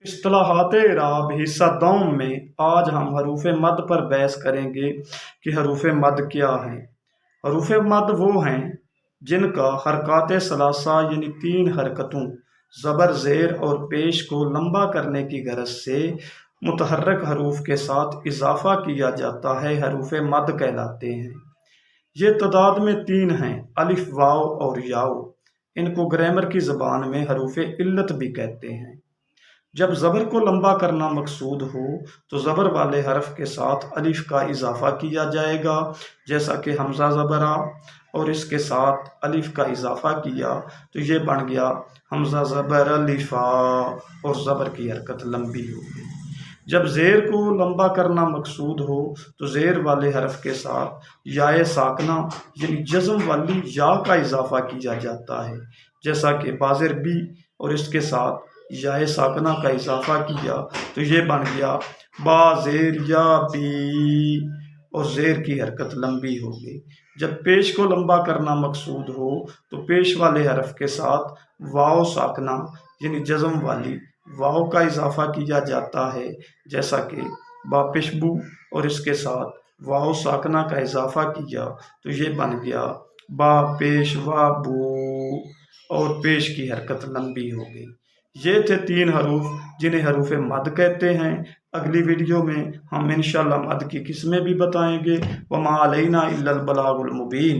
اصطلاحات اعراب حصہ دوم میں آج ہم حروف مد پر بحث کریں گے کہ حروف مد کیا ہیں۔ حروف مد وہ ہیں جن کا حرکات ثلاثہ یعنی 3 حرکتوں زبر، زیر اور پیش کو لمبا کرنے کی غرض سے متحرک حروف کے ساتھ اضافہ کیا جاتا ہے، حروف مد کہلاتے ہیں۔ یہ تعداد میں 3 ہیں، الف، واو اور یاء۔ ان کو گرامر کی زبان میں حروف علت بھی کہتے ہیں۔ جب زبر کو لمبا کرنا مقصود ہو تو زبر والے حرف کے ساتھ الف کا اضافہ کیا جائے گا، جیسا کہ حمزہ زبر آ، اور اس کے ساتھ الف کا اضافہ کیا تو یہ بن گیا حمزہ زبر الف آ، اور زبر کی حرکت لمبی ہوگی۔ جب زیر کو لمبا کرنا مقصود ہو تو زیر والے حرف کے ساتھ یائے ساکنہ یعنی جزم والی یا کا اضافہ کیا جاتا ہے، جیسا کہ بازر بی، اور اس کے ساتھ یائے ساکنہ کا اضافہ کیا تو یہ بن گیا با زیر یا بی، اور زیر کی حرکت لمبی ہو گئی۔ جب پیش کو لمبا کرنا مقصود ہو تو پیش والے حرف کے ساتھ واو ساکنہ یعنی جزم والی واو کا اضافہ کیا جاتا ہے، جیسا کہ با پشبو، اور اس کے ساتھ واو ساکنہ کا اضافہ کیا تو یہ بن گیا با پیش وا بو، اور پیش کی حرکت لمبی ہو گئی۔ یہ تھے 3 حروف جنہیں حروف مد کہتے ہیں۔ اگلی ویڈیو میں ہم انشاءاللہ مد کی قسمیں بھی بتائیں گے۔ وما علینا الا البلاغ المبین۔